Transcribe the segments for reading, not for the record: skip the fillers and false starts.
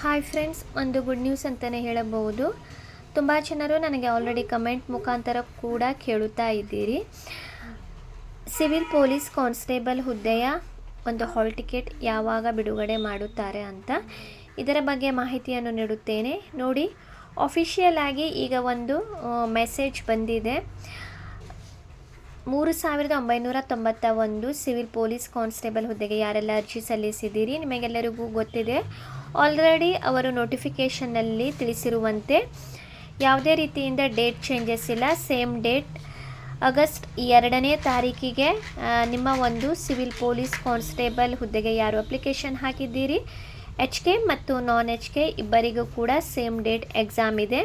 Hi friends, ಒಂದು good news ಅಂತಲೇ ಹೇಳಬಹುದು. ತುಂಬ ಜನರು ನನಗೆ ಆಲ್ರೆಡಿ ಕಮೆಂಟ್ ಮುಖಾಂತರ ಕೂಡ ಕೇಳುತ್ತಾ ಇದ್ದೀರಿ. ಸಿವಿಲ್ ಪೊಲೀಸ್ ಕಾನ್ಸ್ಟೇಬಲ್ ಹುದ್ದೆಯ ಒಂದು ಹಾಲ್ ಟಿಕೆಟ್ ಯಾವಾಗ ಬಿಡುಗಡೆ ಮಾಡುತ್ತಾರೆ ಅಂತ ಇದರ ಬಗ್ಗೆ ಮಾಹಿತಿಯನ್ನು ನೀಡುತ್ತೇನೆ. ನೋಡಿ, ಅಫಿಷಿಯಲ್ ಆಗಿ ಈಗ ಒಂದು ಮೆಸೇಜ್ ಬಂದಿದೆ. 3991 ಸಿವಿಲ್ ಪೊಲೀಸ್ ಕಾನ್ಸ್ಟೇಬಲ್ ಹುದ್ದೆಗೆ ಯಾರೆಲ್ಲ ಅರ್ಜಿ ಸಲ್ಲಿಸಿದ್ದೀರಿ, ನಿಮಗೆಲ್ಲರಿಗೂ ಗೊತ್ತಿದೆ. ಆಲ್ರೆಡಿ ಅವರು ನೋಟಿಫಿಕೇಷನ್ನಲ್ಲಿ ತಿಳಿಸಿರುವಂತೆ ಯಾವುದೇ ರೀತಿಯಿಂದ ಡೇಟ್ ಚೇಂಜಸ್ ಇಲ್ಲ. ಸೇಮ್ ಡೇಟ್ ಆಗಸ್ಟ್ 2ನೇ ತಾರೀಕಿಗೆ ನಿಮ್ಮ ಒಂದು ಸಿವಿಲ್ ಪೊಲೀಸ್ ಕಾನ್ಸ್ಟೇಬಲ್ ಹುದ್ದೆಗೆ ಯಾರು ಅಪ್ಲಿಕೇಶನ್ ಹಾಕಿದ್ದೀರಿ, HK ಮತ್ತು ನಾನ್ HK ಇಬ್ಬರಿಗೂ ಕೂಡ ಸೇಮ್ ಡೇಟ್ ಎಕ್ಸಾಮ್ ಇದೆ.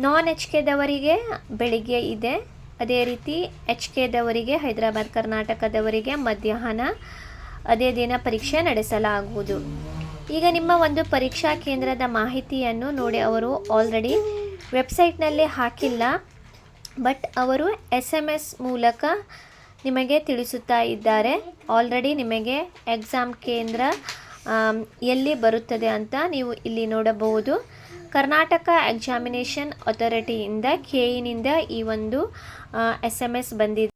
ನಾನ್ HKದವರಿಗೆ ಬೆಳಿಗ್ಗೆ ಇದೆ, ಅದೇ ರೀತಿ HKದವರಿಗೆ ಹೈದರಾಬಾದ್ ಕರ್ನಾಟಕದವರಿಗೆ ಮಧ್ಯಾಹ್ನ ಅದೇ ದಿನ ಪರೀಕ್ಷೆ ನಡೆಸಲಾಗುವುದು. ಈಗ ನಿಮ್ಮ ಒಂದು ಪರೀಕ್ಷಾ ಕೇಂದ್ರದ ಮಾಹಿತಿಯನ್ನು ನೋಡಿ, ಅವರು ಆಲ್ರೆಡಿ ವೆಬ್ಸೈಟ್ನಲ್ಲಿ ಹಾಕಿಲ್ಲ, ಬಟ್ ಅವರು SMS ಮೂಲಕ ನಿಮಗೆ ತಿಳಿಸುತ್ತಾ ಇದ್ದಾರೆ. ಆಲ್ರೆಡಿ ನಿಮಗೆ ಎಕ್ಸಾಮ್ ಕೇಂದ್ರ ಎಲ್ಲಿ ಬರುತ್ತದೆ ಅಂತ ನೀವು ಇಲ್ಲಿ ನೋಡಬಹುದು. ಕರ್ನಾಟಕ ಎಕ್ಸಾಮಿನೇಷನ್ ಅಥಾರಿಟಿಯಿಂದ KEನಿಂದ ಈ ಒಂದು SMS ಬಂದಿದೆ.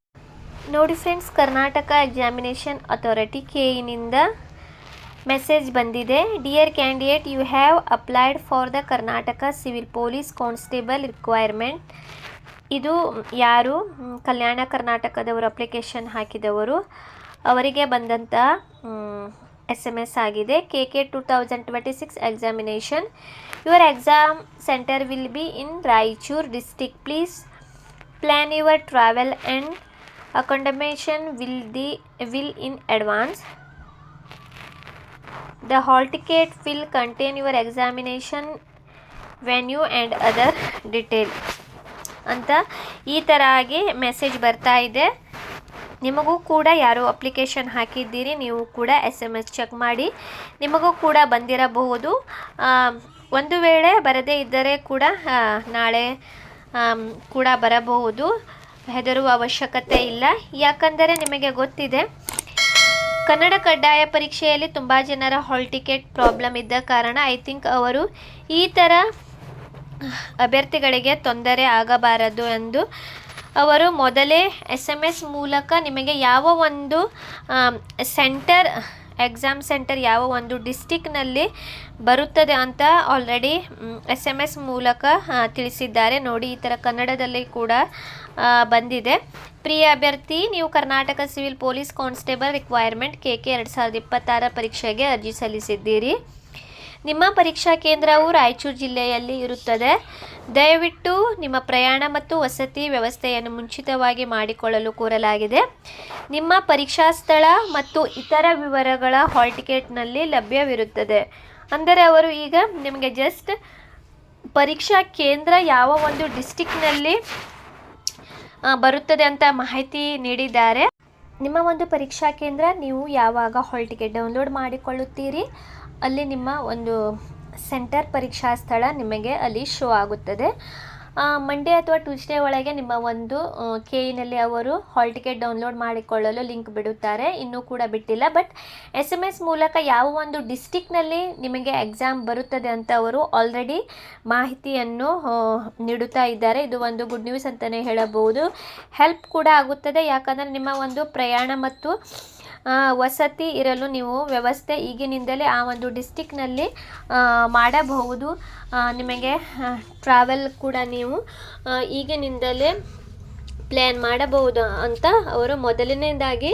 ನೋಡಿ ಫ್ರೆಂಡ್ಸ್, ಕರ್ನಾಟಕ ಎಕ್ಸಾಮಿನೇಷನ್ ಅಥಾರಿಟಿ KEನಿಂದ ಮೆಸೇಜ್ ಬಂದಿದೆ. Dear candidate, you have applied for the Karnataka civil police constable requirement. ಇದು ಯಾರು ಕಲ್ಯಾಣ ಕರ್ನಾಟಕದವರು ಅಪ್ಲಿಕೇಶನ್ ಹಾಕಿದವರು ಅವರಿಗೆ ಬಂದಂಥ SMS ಆಗಿದೆ. KK 2026 examination. Your exam center will be in Raichur district. Please plan your travel and accommodation will in advance. The hall ticket will contain your examination venue and other detail ಅಂತ ಈ ಥರ ಆಗಿ message ಬರ್ತಾ ಇದೆ. ನಿಮಗೂ ಕೂಡ ಯಾರು application ಹಾಕಿದ್ದೀರಿ ನೀವು ಕೂಡ SMS ಚೆಕ್ ಮಾಡಿ, ನಿಮಗೂ ಕೂಡ ಬಂದಿರಬಹುದು. ಒಂದು ವೇಳೆ ಬರದೇ ಇದ್ದರೆ ಕೂಡ ನಾಳೆ ಕೂಡ ಬರಬಹುದು. ಹೆದರುವ ಅವಶ್ಯಕತೆ ಇಲ್ಲ, ಯಾಕಂದರೆ ನಿಮಗೆ ಗೊತ್ತಿದೆ ಕನ್ನಡ ಕಡ್ಡಾಯ ಪರೀಕ್ಷೆಯಲ್ಲಿ ತುಂಬ ಜನರ ಹಾಲ್ ಟಿಕೆಟ್ ಪ್ರಾಬ್ಲಮ್ ಇದ್ದ ಕಾರಣ ಐ ಥಿಂಕ್ ಅವರು ಈ ಥರ ಅಭ್ಯರ್ಥಿಗಳಿಗೆ ತೊಂದರೆ ಆಗಬಾರದು ಎಂದು ಅವರು ಮೊದಲೇ SMS ಮೂಲಕ ನಿಮಗೆ ಯಾವ ಒಂದು ಸೆಂಟರ್ ಎಕ್ಸಾಮ್ ಸೆಂಟರ್ ಯಾವ ಒಂದು ಡಿಸ್ಟಿಕ್ನಲ್ಲಿ ಬರುತ್ತದೆ ಅಂತ ಆಲ್ರೆಡಿ SMS ಮೂಲಕ ತಿಳಿಸಿದ್ದಾರೆ. ನೋಡಿ, ಈ ಥರ ಕನ್ನಡದಲ್ಲಿ ಕೂಡ ಬಂದಿದೆ. ಪ್ರಿಯ ಅಭ್ಯರ್ಥಿ, ನೀವು Karnataka civil police constable requirement KK 2026 ಪರೀಕ್ಷೆಗೆ ಅರ್ಜಿ ಸಲ್ಲಿಸಿದ್ದೀರಿ. ನಿಮ್ಮ ಪರೀಕ್ಷಾ ಕೇಂದ್ರವು ರಾಯಚೂರು ಜಿಲ್ಲೆಯಲ್ಲಿ ಇರುತ್ತದೆ. ದಯವಿಟ್ಟು ನಿಮ್ಮ ಪ್ರಯಾಣ ಮತ್ತು ವಸತಿ ವ್ಯವಸ್ಥೆಯನ್ನು ಮುಂಚಿತವಾಗಿ ಮಾಡಿಕೊಳ್ಳಲು ಕೋರಲಾಗಿದೆ. ನಿಮ್ಮ ಪರೀಕ್ಷಾ ಸ್ಥಳ ಮತ್ತು ಇತರ ವಿವರಗಳ ಹಾಲ್ ಟಿಕೆಟ್ನಲ್ಲಿ ಲಭ್ಯವಿರುತ್ತದೆ. ಅಂದರೆ ಅವರು ಈಗ ನಿಮಗೆ ಜಸ್ಟ್ ಪರೀಕ್ಷಾ ಕೇಂದ್ರ ಯಾವ ಒಂದು ಡಿಸ್ಟಿಕ್ನಲ್ಲಿ ಬರುತ್ತದೆ ಅಂತ ಮಾಹಿತಿ ನೀಡಿದ್ದಾರೆ. ನಿಮ್ಮ ಒಂದು ಪರೀಕ್ಷಾ ಕೇಂದ್ರ ನೀವು ಯಾವಾಗ ಹಾಲ್ ಟಿಕೆಟ್ ಡೌನ್ಲೋಡ್ ಮಾಡಿಕೊಳ್ಳುತ್ತೀರಿ ಅಲ್ಲಿ ನಿಮ್ಮ ಒಂದು ಸೆಂಟರ್ ಪರೀಕ್ಷಾ ಸ್ಥಳ ನಿಮಗೆ ಅಲ್ಲಿ ಶೋ ಆಗುತ್ತದೆ. ಮಂಡೇ ಅಥವಾ ಟ್ಯೂಸ್ಡೇ ಒಳಗೆ ನಿಮ್ಮ ಒಂದು KEನಲ್ಲಿ ಅವರು ಹಾಲ್ ಟಿಕೆಟ್ ಡೌನ್ಲೋಡ್ ಮಾಡಿಕೊಳ್ಳಲು ಲಿಂಕ್ ಬಿಡುತ್ತಾರೆ. ಇನ್ನೂ ಕೂಡ ಬಿಟ್ಟಿಲ್ಲ, ಬಟ್ SMS ಮೂಲಕ ಯಾವ ಒಂದು ಡಿಸ್ಟಿಕ್ನಲ್ಲಿ ನಿಮಗೆ ಎಕ್ಸಾಮ್ ಬರುತ್ತದೆ ಅಂತ ಅವರು ಆಲ್ರೆಡಿ ಮಾಹಿತಿಯನ್ನು ನೀಡುತ್ತಾ ಇದ್ದಾರೆ. ಇದು ಒಂದು ಗುಡ್ ನ್ಯೂಸ್ ಅಂತಲೇ ಹೇಳಬಹುದು. ಹೆಲ್ಪ್ ಕೂಡ ಆಗುತ್ತದೆ, ಯಾಕಂದರೆ ನಿಮ್ಮ ಒಂದು ಪ್ರಯಾಣ ಮತ್ತು ವಸತಿ ಇರಲು ನೀವು ವ್ಯವಸ್ಥೆ ಈಗಿನಿಂದಲೇ ಆ ಒಂದು ಡಿಸ್ಟಿಕ್ನಲ್ಲಿ ಮಾಡಬಹುದು. ನಿಮಗೆ ಟ್ರಾವೆಲ್ ಕೂಡ ನೀವು ಈಗಿನಿಂದಲೇ ಪ್ಲ್ಯಾನ್ ಮಾಡಬಹುದು ಅಂತ ಅವರು ಮೊದಲನೇದಾಗಿ,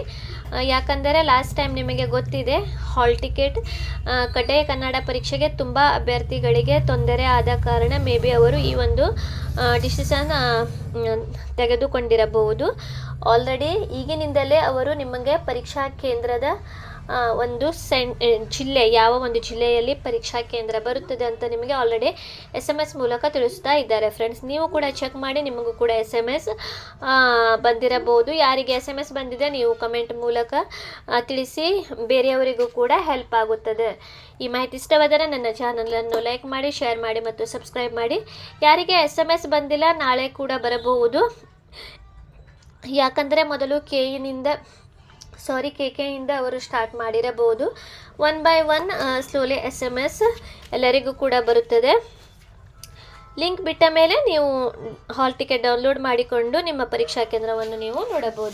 ಯಾಕಂದರೆ ಲಾಸ್ಟ್ ಟೈಮ್ ನಿಮಗೆ ಗೊತ್ತಿದೆ ಹಾಲ್ ಟಿಕೆಟ್ ಕಡ್ಡಾಯ ಕನ್ನಡ ಪರೀಕ್ಷೆಗೆ ತುಂಬ ಅಭ್ಯರ್ಥಿಗಳಿಗೆ ತೊಂದರೆ ಆದ ಕಾರಣ ಮೇ ಬಿ ಅವರು ಈ ಒಂದು ಡಿಸಿಷನ್ ತೆಗೆದುಕೊಂಡಿರಬಹುದು. ಆಲ್ರೆಡಿ ಈಗಿನಿಂದಲೇ ಅವರು ನಿಮಗೆ ಪರೀಕ್ಷಾ ಕೇಂದ್ರದ ಒಂದು ಜಿಲ್ಲೆ ಯಾವ ಒಂದು ಜಿಲ್ಲೆಯಲ್ಲಿ ಪರೀಕ್ಷಾ ಕೇಂದ್ರ ಬರುತ್ತದೆ ಅಂತ ನಿಮಗೆ ಆಲ್ರೆಡಿ SMS ಮೂಲಕ ತಿಳಿಸ್ತಾ ಇದ್ದಾರೆ. ಫ್ರೆಂಡ್ಸ್, ನೀವು ಕೂಡ ಚೆಕ್ ಮಾಡಿ, ನಿಮಗೂ ಕೂಡ SMS ಬಂದಿರಬಹುದು. ಯಾರಿಗೆ SMS ಬಂದಿದೆ ನೀವು ಕಮೆಂಟ್ ಮೂಲಕ ತಿಳಿಸಿ, ಬೇರೆಯವರಿಗೂ ಕೂಡ ಹೆಲ್ಪ್ ಆಗುತ್ತದೆ. ಈ ಮಾಹಿತಿ ಇಷ್ಟವಾದರೆ ನನ್ನ ಚಾನಲನ್ನು ಲೈಕ್ ಮಾಡಿ, ಶೇರ್ ಮಾಡಿ ಮತ್ತು ಸಬ್ಸ್ಕ್ರೈಬ್ ಮಾಡಿ. ಯಾರಿಗೆ SMS ಬಂದಿಲ್ಲ ನಾಳೆ ಕೂಡ ಬರಬಹುದು, ಯಾಕಂದರೆ ಮೊದಲು KEನಿಂದ KKಯಿಂದ ಅವರು ಸ್ಟಾರ್ಟ್ ಮಾಡಿರಬಹುದು. 1 by 1 ಸ್ಲೋಲಿ SMS ಎಲ್ಲರಿಗೂ ಕೂಡ ಬರುತ್ತದೆ. ಲಿಂಕ್ ಬಿಟ್ಟ ಮೇಲೆ ನೀವು ಹಾಲ್ ಟಿಕೆಟ್ ಡೌನ್ಲೋಡ್ ಮಾಡಿಕೊಂಡು ನಿಮ್ಮ ಪರೀಕ್ಷಾ ಕೇಂದ್ರವನ್ನು ನೀವು ನೋಡಬಹುದು.